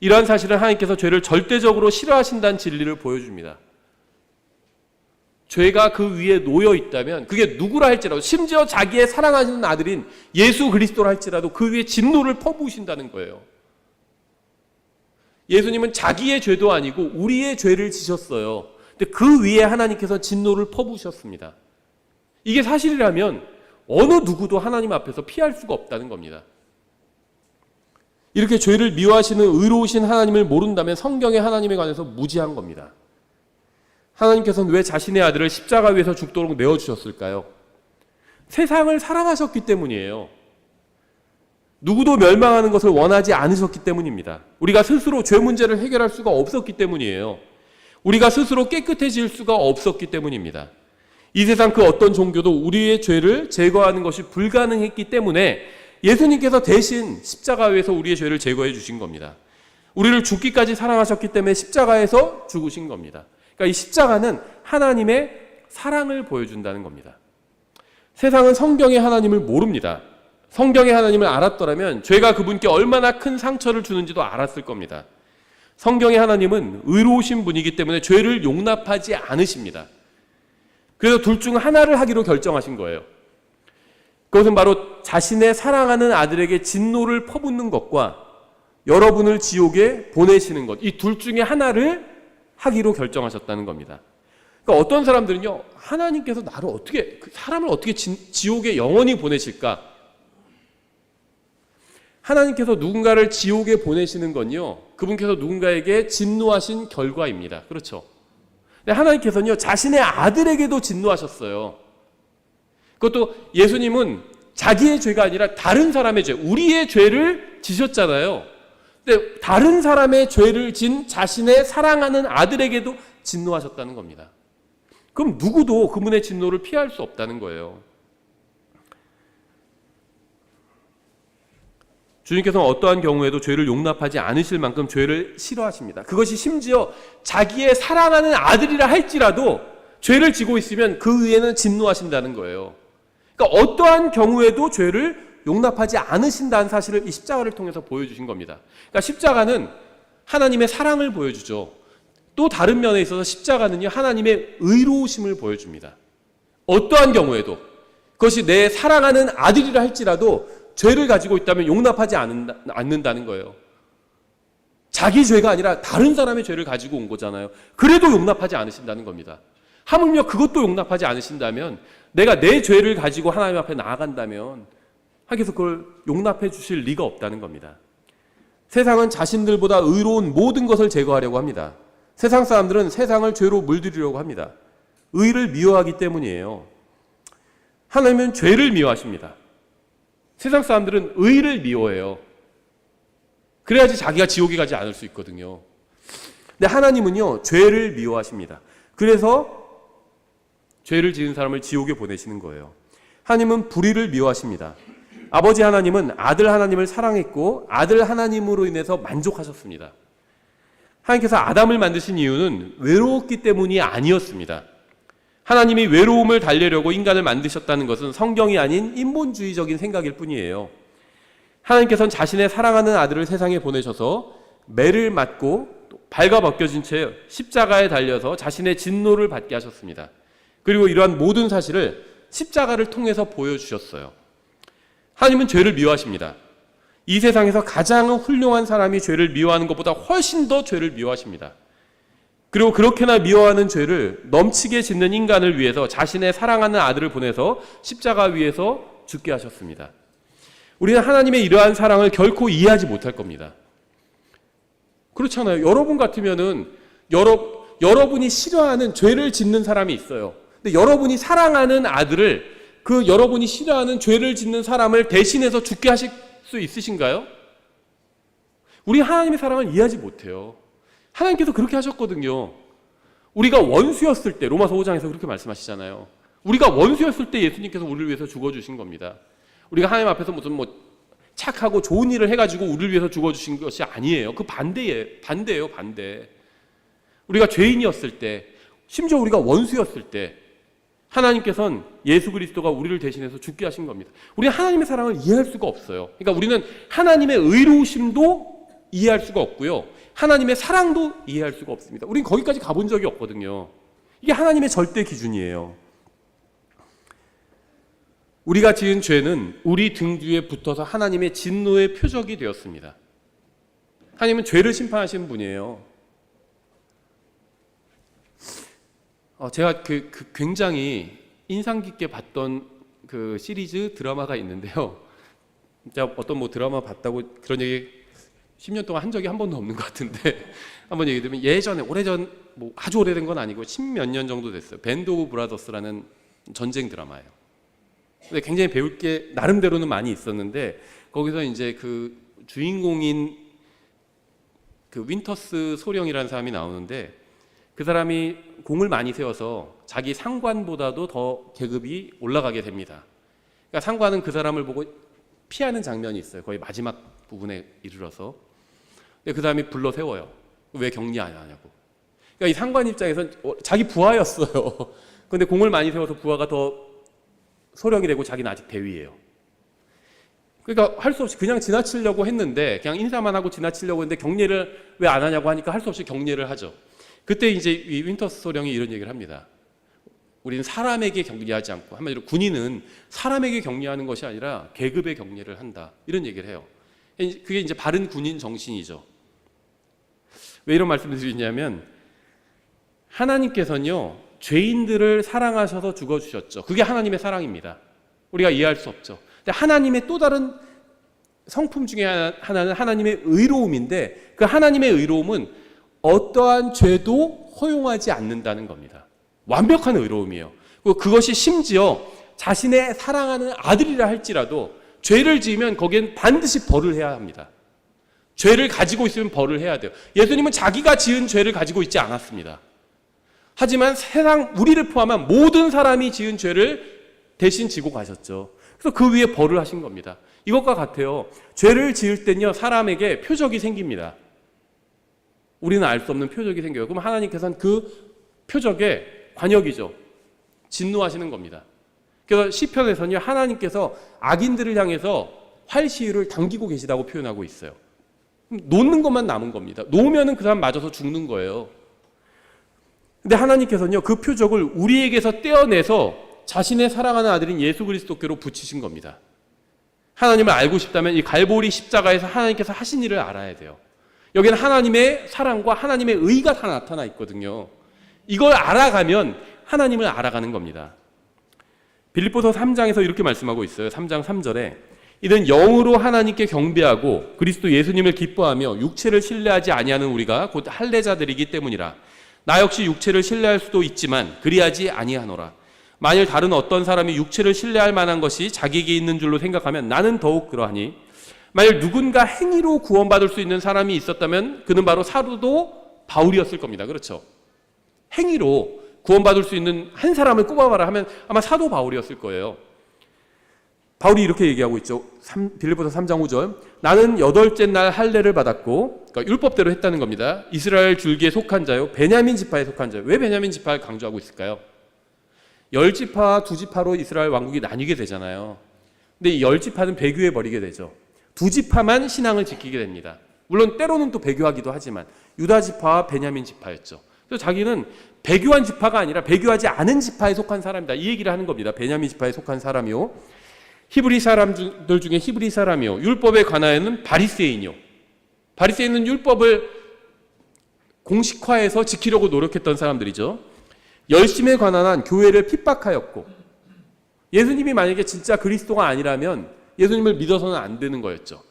이러한 사실은 하나님께서 죄를 절대적으로 싫어하신다는 진리를 보여줍니다. 죄가 그 위에 놓여 있다면 그게 누구라 할지라도, 심지어 자기의 사랑하시는 아들인 예수 그리스도라 할지라도 그 위에 진노를 퍼부으신다는 거예요. 예수님은 자기의 죄도 아니고 우리의 죄를 지셨어요. 근데 그 위에 하나님께서 진노를 퍼부으셨습니다. 이게 사실이라면 어느 누구도 하나님 앞에서 피할 수가 없다는 겁니다. 이렇게 죄를 미워하시는 의로우신 하나님을 모른다면 성경의 하나님에 관해서 무지한 겁니다. 하나님께서는 왜 자신의 아들을 십자가 위에서 죽도록 내어주셨을까요? 세상을 사랑하셨기 때문이에요. 누구도 멸망하는 것을 원하지 않으셨기 때문입니다. 우리가 스스로 죄 문제를 해결할 수가 없었기 때문이에요. 우리가 스스로 깨끗해질 수가 없었기 때문입니다. 이 세상 그 어떤 종교도 우리의 죄를 제거하는 것이 불가능했기 때문에 예수님께서 대신 십자가에서 우리의 죄를 제거해 주신 겁니다. 우리를 죽기까지 사랑하셨기 때문에 십자가에서 죽으신 겁니다. 그러니까 이 십자가는 하나님의 사랑을 보여준다는 겁니다. 세상은 성경의 하나님을 모릅니다. 성경의 하나님을 알았더라면 죄가 그분께 얼마나 큰 상처를 주는지도 알았을 겁니다. 성경의 하나님은 의로우신 분이기 때문에 죄를 용납하지 않으십니다. 그래서 둘 중 하나를 하기로 결정하신 거예요. 그것은 바로 자신의 사랑하는 아들에게 진노를 퍼붓는 것과 여러분을 지옥에 보내시는 것, 이 둘 중에 하나를 하기로 결정하셨다는 겁니다. 그러니까 어떤 사람들은요, 하나님께서 나를 어떻게, 사람을 어떻게 지옥에 영원히 보내실까? 하나님께서 누군가를 지옥에 보내시는 건요, 그분께서 누군가에게 진노하신 결과입니다. 그렇죠? 근데 하나님께서는요, 자신의 아들에게도 진노하셨어요. 그것도 예수님은 자기의 죄가 아니라 다른 사람의 죄, 우리의 죄를 지셨잖아요. 근데 다른 사람의 죄를 진 자신의 사랑하는 아들에게도 진노하셨다는 겁니다. 그럼 누구도 그분의 진노를 피할 수 없다는 거예요. 주님께서는 어떠한 경우에도 죄를 용납하지 않으실 만큼 죄를 싫어하십니다. 그것이 심지어 자기의 사랑하는 아들이라 할지라도 죄를 지고 있으면 그 위에는 진노하신다는 거예요. 그러니까 어떠한 경우에도 죄를 용납하지 않으신다는 사실을 이 십자가를 통해서 보여주신 겁니다. 그러니까 십자가는 하나님의 사랑을 보여주죠. 또 다른 면에 있어서 십자가는요, 하나님의 의로우심을 보여줍니다. 어떠한 경우에도 그것이 내 사랑하는 아들이라 할지라도 죄를 가지고 있다면 용납하지 않는다는 거예요. 자기 죄가 아니라 다른 사람의 죄를 가지고 온 거잖아요. 그래도 용납하지 않으신다는 겁니다. 하물며 그것도 용납하지 않으신다면, 내가 내 죄를 가지고 하나님 앞에 나아간다면 하나님께서 그걸 용납해 주실 리가 없다는 겁니다. 세상은 자신들보다 의로운 모든 것을 제거하려고 합니다. 세상 사람들은 세상을 죄로 물들이려고 합니다. 의를 미워하기 때문이에요. 하나님은 죄를 미워하십니다. 세상 사람들은 의를 미워해요. 그래야지 자기가 지옥에 가지 않을 수 있거든요. 근데 하나님은요, 죄를 미워하십니다. 그래서 죄를 지은 사람을 지옥에 보내시는 거예요. 하나님은 불의를 미워하십니다. 아버지 하나님은 아들 하나님을 사랑했고 아들 하나님으로 인해서 만족하셨습니다. 하나님께서 아담을 만드신 이유는 외로웠기 때문이 아니었습니다. 하나님이 외로움을 달래려고 인간을 만드셨다는 것은 성경이 아닌 인본주의적인 생각일 뿐이에요. 하나님께서는 자신의 사랑하는 아들을 세상에 보내셔서 매를 맞고 발가 벗겨진 채 십자가에 달려서 자신의 진노를 받게 하셨습니다. 그리고 이러한 모든 사실을 십자가를 통해서 보여주셨어요. 하나님은 죄를 미워하십니다. 이 세상에서 가장 훌륭한 사람이 죄를 미워하는 것보다 훨씬 더 죄를 미워하십니다. 그리고 그렇게나 미워하는 죄를 넘치게 짓는 인간을 위해서 자신의 사랑하는 아들을 보내서 십자가 위에서 죽게 하셨습니다. 우리는 하나님의 이러한 사랑을 결코 이해하지 못할 겁니다. 그렇잖아요. 여러분 같으면은 여러분이 싫어하는 죄를 짓는 사람이 있어요. 근데 여러분이 사랑하는 아들을, 그 여러분이 싫어하는 죄를 짓는 사람을 대신해서 죽게 하실 수 있으신가요? 우리 하나님의 사랑을 이해하지 못해요. 하나님께서 그렇게 하셨거든요. 우리가 원수였을 때, 로마서 5장에서 그렇게 말씀하시잖아요. 우리가 원수였을 때 예수님께서 우리를 위해서 죽어주신 겁니다. 우리가 하나님 앞에서 무슨 착하고 좋은 일을 해가지고 우리를 위해서 죽어주신 것이 아니에요. 그 반대예요, 반대. 우리가 죄인이었을 때, 심지어 우리가 원수였을 때 하나님께서는 예수 그리스도가 우리를 대신해서 죽게 하신 겁니다. 우리는 하나님의 사랑을 이해할 수가 없어요. 그러니까 우리는 하나님의 의로우심도 이해할 수가 없고요, 하나님의 사랑도 이해할 수가 없습니다. 우리는 거기까지 가본 적이 없거든요. 이게 하나님의 절대 기준이에요. 우리가 지은 죄는 우리 등 뒤에 붙어서 하나님의 진노의 표적이 되었습니다. 하나님은 죄를 심판하시는 분이에요. 제가 굉장히 인상 깊게 봤던 그 시리즈 드라마가 있는데요. 제가 어떤 드라마 봤다고 그런 얘기 10년 동안 한 적이 한 번도 없는 것 같은데 한번 얘기 드리면, 예전에 오래전, 아주 오래된 건 아니고 10몇 년 정도 됐어요. 밴드 오브 브라더스라는 전쟁 드라마예요. 근데 굉장히 배울 게 나름대로는 많이 있었는데, 거기서 이제 그 주인공인 그 윈터스 소령이라는 사람이 나오는데, 그 사람이 공을 많이 세워서 자기 상관보다도 더 계급이 올라가게 됩니다. 그러니까 상관은 그 사람을 보고 피하는 장면이 있어요. 거의 마지막 부분에 이르러서. 근데 그 사람이 불러 세워요. 왜 격리 안 하냐고. 그러니까 이 상관 입장에서는 자기 부하였어요. 근데 공을 많이 세워서 부하가 더 소령이 되고 자기는 아직 대위예요. 그러니까 할 수 없이 그냥 지나치려고 했는데, 그냥 인사만 하고 지나치려고 했는데 격리를 왜 안 하냐고 하니까 할 수 없이 격리를 하죠. 그때 이제 이 윈터스 소령이 이런 얘기를 합니다. 우리는 사람에게 격리하지 않고, 한마디로 군인은 사람에게 격리하는 것이 아니라 계급에 격리를 한다. 이런 얘기를 해요. 그게 이제 바른 군인 정신이죠. 왜 이런 말씀을 드리냐면, 하나님께서는요, 죄인들을 사랑하셔서 죽어주셨죠. 그게 하나님의 사랑입니다. 우리가 이해할 수 없죠. 근데 하나님의 또 다른 성품 중에 하나는 하나님의 의로움인데, 그 하나님의 의로움은 어떠한 죄도 허용하지 않는다는 겁니다. 완벽한 의로움이에요. 그것이 심지어 자신의 사랑하는 아들이라 할지라도 죄를 지으면 거기엔 반드시 벌을 해야 합니다. 죄를 가지고 있으면 벌을 해야 돼요. 예수님은 자기가 지은 죄를 가지고 있지 않았습니다. 하지만 세상 우리를 포함한 모든 사람이 지은 죄를 대신 지고 가셨죠. 그래서 그 위에 벌을 하신 겁니다. 이것과 같아요. 죄를 지을 때는요, 사람에게 표적이 생깁니다. 우리는 알 수 없는 표적이 생겨요. 그럼 하나님께서는 그 표적에 관역이죠. 진노하시는 겁니다. 그래서 시편에서는요, 하나님께서 악인들을 향해서 활시위를 당기고 계시다고 표현하고 있어요. 놓는 것만 남은 겁니다. 놓으면은 그 사람 맞아서 죽는 거예요. 근데 하나님께서는요, 그 표적을 우리에게서 떼어내서 자신의 사랑하는 아들인 예수 그리스도께로 붙이신 겁니다. 하나님을 알고 싶다면 이 갈보리 십자가에서 하나님께서 하신 일을 알아야 돼요. 여기는 하나님의 사랑과 하나님의 의가 다 나타나 있거든요. 이걸 알아가면 하나님을 알아가는 겁니다. 빌립보서 3장에서 이렇게 말씀하고 있어요. 3장 3절에 이는 영으로 하나님께 경배하고 그리스도 예수님을 기뻐하며 육체를 신뢰하지 아니하는 우리가 곧 할례자들이기 때문이라. 나 역시 육체를 신뢰할 수도 있지만 그리하지 아니하노라. 만일 다른 어떤 사람이 육체를 신뢰할 만한 것이 자기에게 있는 줄로 생각하면 나는 더욱 그러하니, 만일 누군가 행위로 구원받을 수 있는 사람이 있었다면 그는 바로 사도 바울이었을 겁니다. 그렇죠? 행위로 구원받을 수 있는 한 사람을 꼽아봐라 하면 아마 사도 바울이었을 거예요. 바울이 이렇게 얘기하고 있죠. 빌립보서 3장 5절. 나는 8째 날 할례를 받았고, 그러니까 율법대로 했다는 겁니다. 이스라엘 줄기에 속한 자요, 베냐민 지파에 속한 자요. 왜 베냐민 지파를 강조하고 있을까요? 10지파, 2지파로 이스라엘 왕국이 나뉘게 되잖아요. 근데 이 10지파는 배교해 버리게 되죠. 2지파만 신앙을 지키게 됩니다. 물론 때로는 또 배교하기도 하지만 유다 지파와 베냐민 지파였죠. 그래서 자기는 배교한 지파가 아니라 배교하지 않은 지파에 속한 사람이다. 이 얘기를 하는 겁니다. 베냐민 지파에 속한 사람이요, 히브리 사람들 중에 히브리 사람이요, 율법에 관하여는 바리새인이요. 바리새인은 율법을 공식화해서 지키려고 노력했던 사람들이죠. 열심에 관한 한 교회를 핍박하였고, 예수님이 만약에 진짜 그리스도가 아니라면 예수님을 믿어서는 안 되는 거였죠.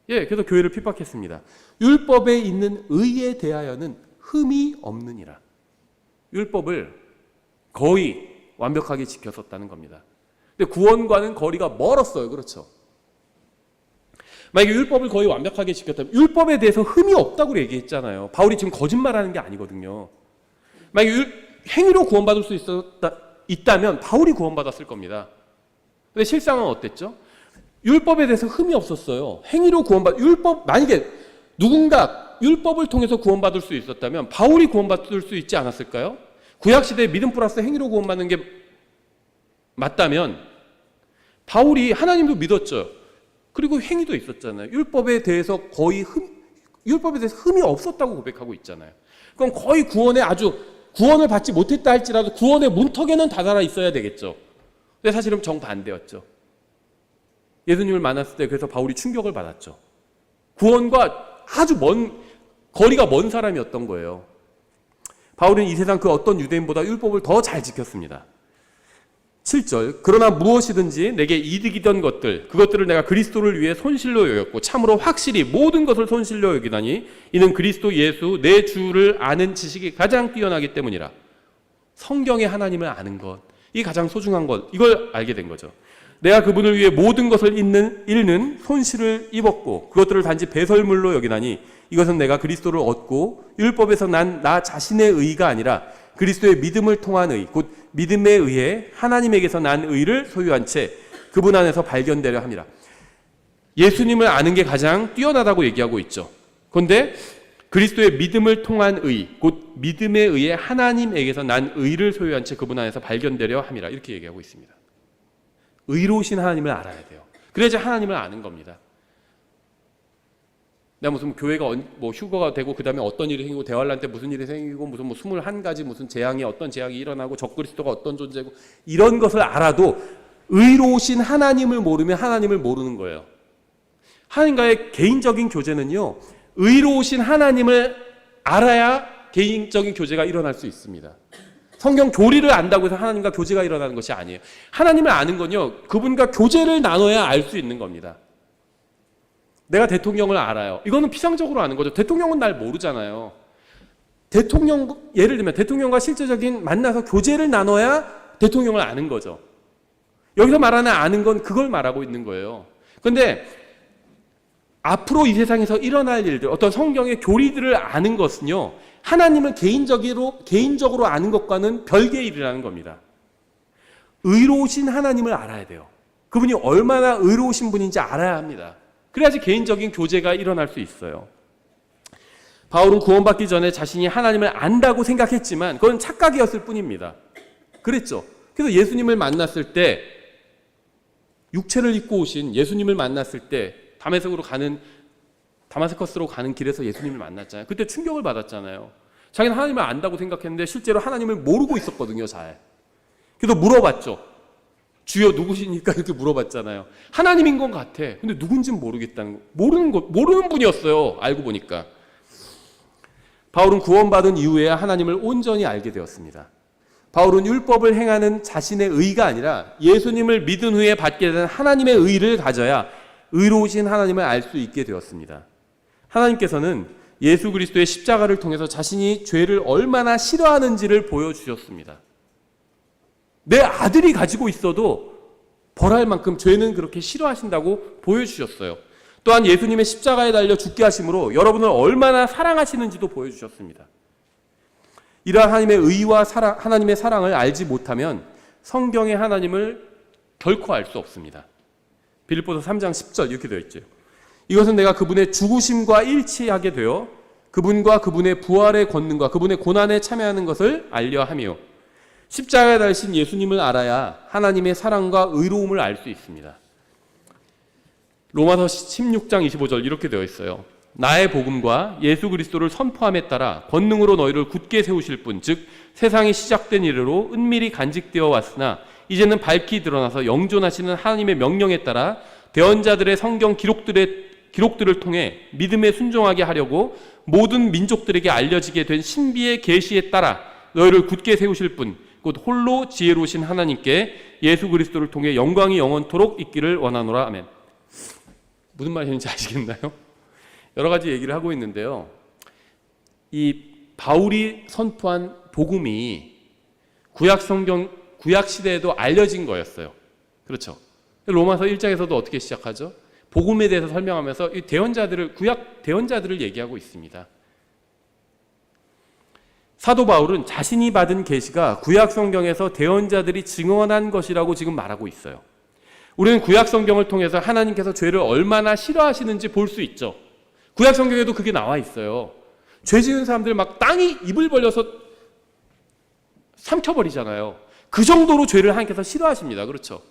그래서 교회를 핍박했습니다. 율법에 있는 의에 대하여는 흠이 없느니라. 율법을 거의 완벽하게 지켰었다는 겁니다. 근데 구원과는 거리가 멀었어요. 그렇죠? 만약에 율법을 거의 완벽하게 지켰다면, 율법에 대해서 흠이 없다고 얘기했잖아요. 바울이 지금 거짓말하는 게 아니거든요. 만약에 행위로 구원받을 수 있다면 바울이 구원받았을 겁니다. 근데 실상은 어땠죠? 율법에 대해서 흠이 없었어요. 행위로 만약에 누군가 율법을 통해서 구원받을 수 있었다면 바울이 구원받을 수 있지 않았을까요? 구약시대에 믿음 플러스 행위로 구원받는 게 맞다면 바울이 하나님도 믿었죠. 그리고 행위도 있었잖아요. 율법에 대해서 흠이 없었다고 고백하고 있잖아요. 그럼 거의 구원을 받지 못했다 할지라도 구원의 문턱에는 다다라 있어야 되겠죠. 근데 사실은 정반대였죠. 예수님을 만났을 때 그래서 바울이 충격을 받았죠. 구원과 아주 거리가 먼 사람이었던 거예요. 바울은 이 세상 그 어떤 유대인보다 율법을 더 잘 지켰습니다. 7절. 그러나 무엇이든지 내게 이득이던 것들, 그것들을 내가 그리스도를 위해 손실로 여겼고 참으로 확실히 모든 것을 손실로 여기다니 이는 그리스도 예수 내 주를 아는 지식이 가장 뛰어나기 때문이라. 성경의 하나님을 아는 것, 이게 가장 소중한 것, 이걸 알게 된 거죠. 내가 그분을 위해 모든 것을 잃는 손실을 입었고 그것들을 단지 배설물로 여기나니 이것은 내가 그리스도를 얻고 율법에서 난 나 자신의 의가 아니라 그리스도의 믿음을 통한 의, 곧 믿음에 의해 하나님에게서 난 의를 소유한 채 그분 안에서 발견되려 함이라. 예수님을 아는 게 가장 뛰어나다고 얘기하고 있죠. 그런데 그리스도의 믿음을 통한 의, 곧 믿음에 의해 하나님에게서 난 의를 소유한 채 그분 안에서 발견되려 함이라. 이렇게 얘기하고 있습니다. 의로우신 하나님을 알아야 돼요. 그래야지 하나님을 아는 겁니다. 내가 무슨 교회가 뭐 휴거가 되고 그 다음에 어떤 일이 생기고 대환란 때 무슨 일이 생기고 무슨 뭐 21가지 무슨 재앙이 어떤 재앙이 일어나고 적그리스도가 어떤 존재고 이런 것을 알아도 의로우신 하나님을 모르면 하나님을 모르는 거예요. 하나님과의 개인적인 교제는요, 의로우신 하나님을 알아야 개인적인 교제가 일어날 수 있습니다. 성경 교리를 안다고 해서 하나님과 교제가 일어나는 것이 아니에요. 하나님을 아는 건요, 그분과 교제를 나눠야 알 수 있는 겁니다. 내가 대통령을 알아요. 이거는 피상적으로 아는 거죠. 대통령은 날 모르잖아요. 예를 들면 대통령과 실제적인 만나서 교제를 나눠야 대통령을 아는 거죠. 여기서 말하는 아는 건 그걸 말하고 있는 거예요. 그런데 앞으로 이 세상에서 일어날 일들, 어떤 성경의 교리들을 아는 것은요, 하나님을 개인적으로 아는 것과는 별개의 일이라는 겁니다. 의로우신 하나님을 알아야 돼요. 그분이 얼마나 의로우신 분인지 알아야 합니다. 그래야지 개인적인 교제가 일어날 수 있어요. 바울은 구원받기 전에 자신이 하나님을 안다고 생각했지만 그건 착각이었을 뿐입니다. 그랬죠. 그래서 예수님을 만났을 때, 육체를 입고 오신 예수님을 만났을 때 다마스커스로 가는 길에서 예수님을 만났잖아요. 그때 충격을 받았잖아요. 자기는 하나님을 안다고 생각했는데 실제로 하나님을 모르고 있었거든요, 잘. 그래서 물어봤죠. 주여 누구시니까 이렇게 물어봤잖아요. 하나님인 것 같아. 근데 누군지는 모르겠다는 거. 모르는 분이었어요. 알고 보니까. 바울은 구원받은 이후에야 하나님을 온전히 알게 되었습니다. 바울은 율법을 행하는 자신의 의가 아니라 예수님을 믿은 후에 받게 된 하나님의 의를 가져야 의로우신 하나님을 알 수 있게 되었습니다. 하나님께서는 예수 그리스도의 십자가를 통해서 자신이 죄를 얼마나 싫어하는지를 보여주셨습니다. 내 아들이 가지고 있어도 벌할 만큼 죄는 그렇게 싫어하신다고 보여주셨어요. 또한 예수님의 십자가에 달려 죽게 하심으로 여러분을 얼마나 사랑하시는지도 보여주셨습니다. 이러한 하나님의 의와 하나님의 사랑을 알지 못하면 성경의 하나님을 결코 알 수 없습니다. 빌립보서 3장 10절 이렇게 되어 있죠. 이것은 내가 그분의 죽으심과 일치하게 되어 그분과 그분의 부활의 권능과 그분의 고난에 참여하는 것을 알려 함이요. 십자가에 달리신 예수님을 알아야 하나님의 사랑과 의로움을 알 수 있습니다. 로마서 16장 25절 이렇게 되어 있어요. 나의 복음과 예수 그리스도를 선포함에 따라 권능으로 너희를 굳게 세우실 분, 즉 세상이 시작된 이래로 은밀히 간직되어 왔으나 이제는 밝히 드러나서 영존하시는 하나님의 명령에 따라 대언자들의 성경 기록들을 통해 믿음에 순종하게 하려고 모든 민족들에게 알려지게 된 신비의 계시에 따라 너희를 굳게 세우실 분, 곧 홀로 지혜로우신 하나님께 예수 그리스도를 통해 영광이 영원토록 있기를 원하노라. 아멘. 무슨 말인지 아시겠나요? 여러 가지 얘기를 하고 있는데요. 이 바울이 선포한 복음이 구약 시대에도 알려진 거였어요. 그렇죠. 로마서 1장에서도 어떻게 시작하죠? 복음에 대해서 설명하면서 이 구약 대언자들을 얘기하고 있습니다. 사도 바울은 자신이 받은 계시가 구약 성경에서 대언자들이 증언한 것이라고 지금 말하고 있어요. 우리는 구약 성경을 통해서 하나님께서 죄를 얼마나 싫어하시는지 볼 수 있죠. 구약 성경에도 그게 나와 있어요. 죄 지은 사람들 막 땅이 입을 벌려서 삼켜버리잖아요. 그 정도로 죄를 하나님께서 싫어하십니다. 그렇죠?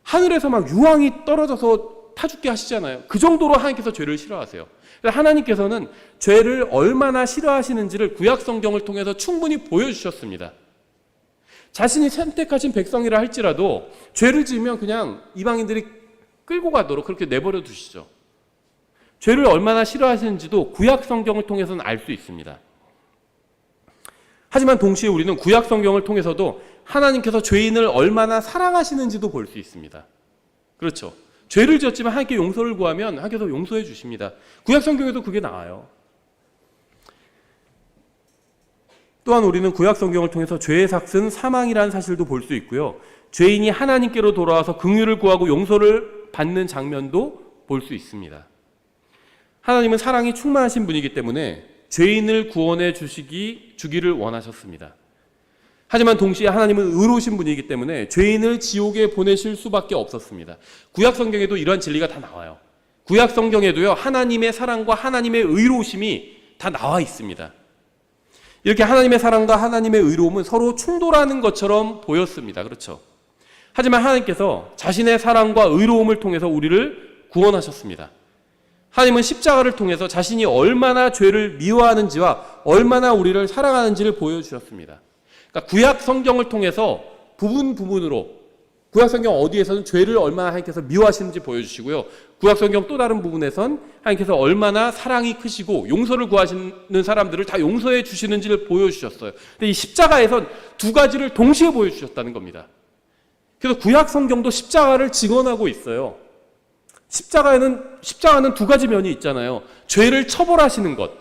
하늘에서 막 유황이 떨어져서 타 죽게 하시잖아요. 그 정도로 하나님께서 죄를 싫어하세요. 하나님께서는 죄를 얼마나 싫어하시는지를 구약 성경을 통해서 충분히 보여주셨습니다. 자신이 선택하신 백성이라 할지라도 죄를 지으면 그냥 이방인들이 끌고 가도록 그렇게 내버려 두시죠. 죄를 얼마나 싫어하시는지도 구약 성경을 통해서는 알 수 있습니다. 하지만 동시에 우리는 구약 성경을 통해서도 하나님께서 죄인을 얼마나 사랑하시는지도 볼 수 있습니다. 그렇죠? 죄를 지었지만 하나님께 용서를 구하면 하나님께서 용서해 주십니다. 구약 성경에도 그게 나와요. 또한 우리는 구약 성경을 통해서 죄의 삭은 사망이라는 사실도 볼 수 있고요. 죄인이 하나님께로 돌아와서 긍휼을 구하고 용서를 받는 장면도 볼 수 있습니다. 하나님은 사랑이 충만하신 분이기 때문에 죄인을 구원해 주기를 원하셨습니다. 하지만 동시에 하나님은 의로우신 분이기 때문에 죄인을 지옥에 보내실 수밖에 없었습니다. 구약 성경에도 이러한 진리가 다 나와요. 구약 성경에도요, 하나님의 사랑과 하나님의 의로우심이 다 나와 있습니다. 이렇게 하나님의 사랑과 하나님의 의로움은 서로 충돌하는 것처럼 보였습니다. 그렇죠? 하지만 하나님께서 자신의 사랑과 의로움을 통해서 우리를 구원하셨습니다. 하나님은 십자가를 통해서 자신이 얼마나 죄를 미워하는지와 얼마나 우리를 사랑하는지를 보여주셨습니다. 그러니까 구약 성경을 통해서 부분으로 구약 성경 어디에서는 죄를 얼마나 하나님께서 미워하시는지 보여주시고요. 구약 성경 또 다른 부분에선 하나님께서 얼마나 사랑이 크시고 용서를 구하시는 사람들을 다 용서해 주시는지를 보여주셨어요. 근데 이 십자가에선 두 가지를 동시에 보여주셨다는 겁니다. 그래서 구약 성경도 십자가를 증언하고 있어요. 십자가는 두 가지 면이 있잖아요. 죄를 처벌하시는 것,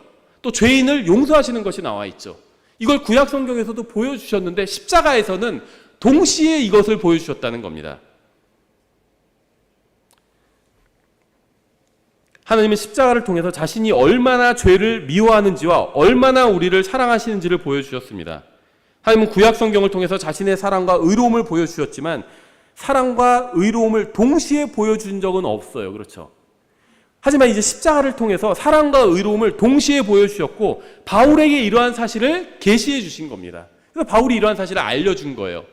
또 죄인을 용서하시는 것이 나와 있죠. 이걸 구약 성경에서도 보여주셨는데 십자가에서는 동시에 이것을 보여주셨다는 겁니다. 하나님은 십자가를 통해서 자신이 얼마나 죄를 미워하는지와 얼마나 우리를 사랑하시는지를 보여주셨습니다. 하나님은 구약 성경을 통해서 자신의 사랑과 의로움을 보여주셨지만 사랑과 의로움을 동시에 보여준 적은 없어요. 그렇죠? 하지만 이제 십자가를 통해서 사랑과 의로움을 동시에 보여주셨고 바울에게 이러한 사실을 계시해 주신 겁니다. 그래서 바울이 이러한 사실을 알려준 거예요.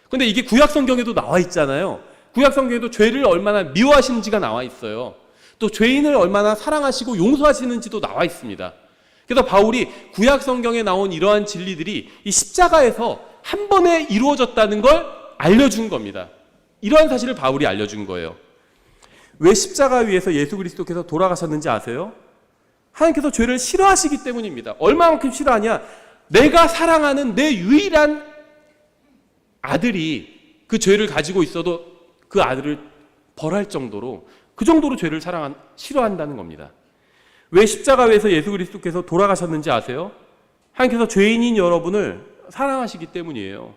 그런데 이게 구약 성경에도 나와 있잖아요. 구약 성경에도 죄를 얼마나 미워하시는지가 나와 있어요. 또 죄인을 얼마나 사랑하시고 용서하시는지도 나와 있습니다. 그래서 바울이 구약 성경에 나온 이러한 진리들이 이 십자가에서 한 번에 이루어졌다는 걸 알려준 겁니다. 이러한 사실을 바울이 알려준 거예요. 왜 십자가 위에서 예수 그리스도께서 돌아가셨는지 아세요? 하나님께서 죄를 싫어하시기 때문입니다. 얼마만큼 싫어하냐? 내가 사랑하는 내 유일한 아들이 그 죄를 가지고 있어도 그 아들을 벌할 정도로 그 정도로 죄를 싫어한다는 겁니다. 왜 십자가 위에서 예수 그리스도께서 돌아가셨는지 아세요? 하나님께서 죄인인 여러분을 사랑하시기 때문이에요.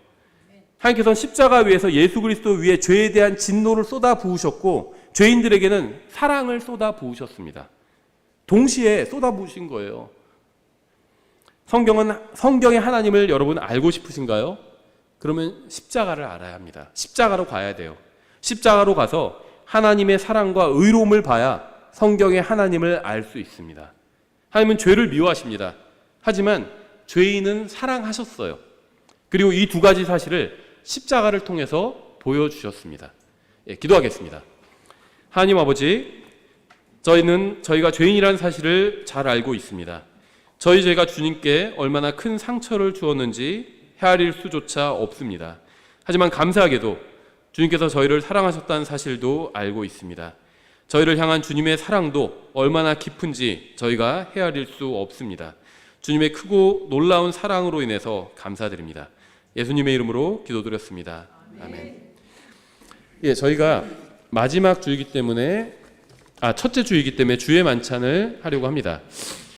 하나님께서는 십자가 위에서 예수 그리스도 위에 죄에 대한 진노를 쏟아 부으셨고 죄인들에게는 사랑을 쏟아 부으셨습니다. 동시에 쏟아 부으신 거예요. 성경의 하나님을 여러분 알고 싶으신가요? 그러면 십자가를 알아야 합니다. 십자가로 가야 돼요. 십자가로 가서 하나님의 사랑과 의로움을 봐야 성경의 하나님을 알 수 있습니다. 하나님은 죄를 미워하십니다. 하지만 죄인은 사랑하셨어요. 그리고 이 두 가지 사실을 십자가를 통해서 보여주셨습니다. 기도하겠습니다. 하나님 아버지, 저희가 죄인이라는 사실을 잘 알고 있습니다. 저희 죄가 주님께 얼마나 큰 상처를 주었는지 헤아릴 수조차 없습니다. 하지만 감사하게도 주님께서 저희를 사랑하셨다는 사실도 알고 있습니다. 저희를 향한 주님의 사랑도 얼마나 깊은지 저희가 헤아릴 수 없습니다. 주님의 크고 놀라운 사랑으로 인해서 감사드립니다. 예수님의 이름으로 기도드렸습니다. 아멘. 저희가 마지막 주이기 때문에 첫째 주이기 때문에 주의 만찬을 하려고 합니다.